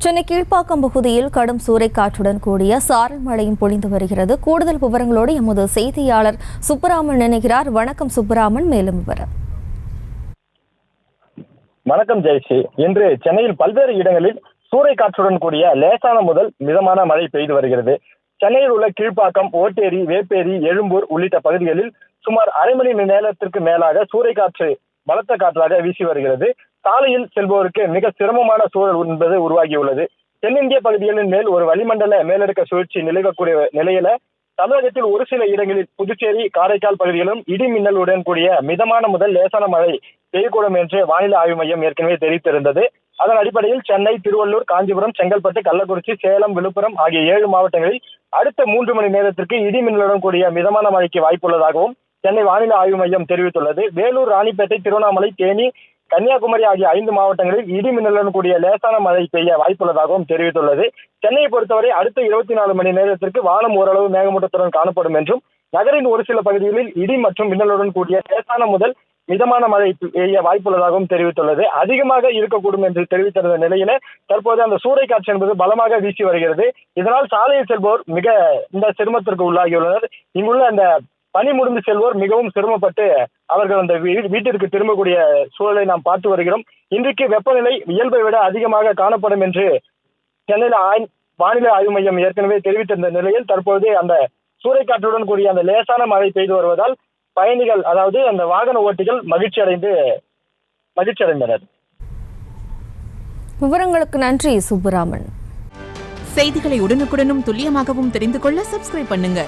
சென்னை கீழ்ப்பாக்கம் பகுதியில் கடும் சூறைக்காற்றுடன் கூடிய சாரல் மழையும் பொழிந்து வருகிறது. கூடுதல் விவரங்களோடு எமது செய்தியாளர் சுப்பராமன் இணைகிறார். வணக்கம் சுப்பராமன், மேலும் விவரம். வணக்கம் ஜெயஸ்ரீ. இன்று சென்னையில் பல்வேறு இடங்களில் சூறைக்காற்றுடன் கூடிய லேசான முதல் மிதமான மழை பெய்து வருகிறது. சென்னையில் உள்ள கீழ்ப்பாக்கம், ஓட்டேரி, வேப்பேரி, எழும்பூர் உள்ளிட்ட பகுதிகளில் சுமார் அரை மணி நேரத்திற்கு மேலாக சூறைக்காற்று பலத்த காற்றாக வீசி வருகிறது. சாலையில் செல்பவருக்கு மிக சிரமமான சூழல் என்பது உருவாகியுள்ளது. தென்னிந்திய பகுதிகளின் மேல் ஒரு வளிமண்டல மேலடுக்க சுழற்சி நிலவக்கூடிய நிலையில தமிழகத்தில் ஒரு சில இடங்களில் புதுச்சேரி, காரைக்கால் பகுதிகளிலும் இடி மின்னலுடன் கூடிய மிதமான முதல் லேசான மழை பெய்யக்கூடும் என்று வானிலை ஆய்வு மையம் ஏற்கனவே தெரிவித்திருந்தது. அதன் அடிப்படையில் சென்னை, திருவள்ளூர், காஞ்சிபுரம், செங்கல்பட்டு, கள்ளக்குறிச்சி, சேலம், விழுப்புரம் ஆகிய 7 மாவட்டங்களில் அடுத்த 3 மணி நேரத்திற்கு இடி மின்னலுடன் கூடிய மிதமான மழைக்கு வாய்ப்புள்ளதாகவும் சென்னை வானிலை ஆய்வு மையம் தெரிவித்துள்ளது. வேலூர், ராணிப்பேட்டை, திருவண்ணாமலை, தேனி, கன்னியாகுமரி ஆகிய 5 மாவட்டங்களில் இடி மின்னலுடன் கூடிய லேசான மழை பெய்ய வாய்ப்புள்ளதாகவும் தெரிவித்துள்ளது. சென்னையை பொறுத்தவரை அடுத்த 24 மணி நேரத்திற்கு வானம் ஓரளவு மேகமூட்டத்துடன் காணப்படும் என்றும், நகரின் ஒரு சில பகுதிகளில் இடி மற்றும் மின்னலுடன் கூடிய லேசான முதல் மிதமான மழை பெய்ய வாய்ப்புள்ளதாகவும் தெரிவித்துள்ளது. அதிகமாக இருக்கக்கூடும் என்று தெரிவித்திருந்த நிலையில தற்போது அந்த சூறைக்காற்று என்பது பலமாக வீசி வருகிறது. இதனால் சாலையில் செல்வோர் மிக இந்த சிரமத்திற்கு உள்ளாகியுள்ளனர். இங்குள்ள அந்த பணி முடிந்து செல்வோர் மிகவும் சிரமப்பட்டு அவர்கள் அந்த வீட்டிற்கு திரும்பக்கூடிய சூழலை நாம் பார்த்து வருகிறோம். இன்றைக்கு வெப்பநிலை இயல்பை விட அதிகமாக காணப்படும் என்று சென்னையில் வானிலை ஆய்வு மையம் ஏற்கனவே தெரிவித்திருந்த நிலையில் தற்போது அந்த சூறைக்காற்றுடன் கூடிய அந்த லேசான மழை பெய்து வருவதால் பயணிகள், அதாவது அந்த வாகன ஓட்டிகள் மகிழ்ச்சி அடைந்தனர். விவரங்களுக்கு நன்றி சுப்பராமன். செய்திகளை உடனுக்குடனும் துல்லியமாகவும் தெரிந்து கொள்ள சப்ஸ்கிரைப் பண்ணுங்க.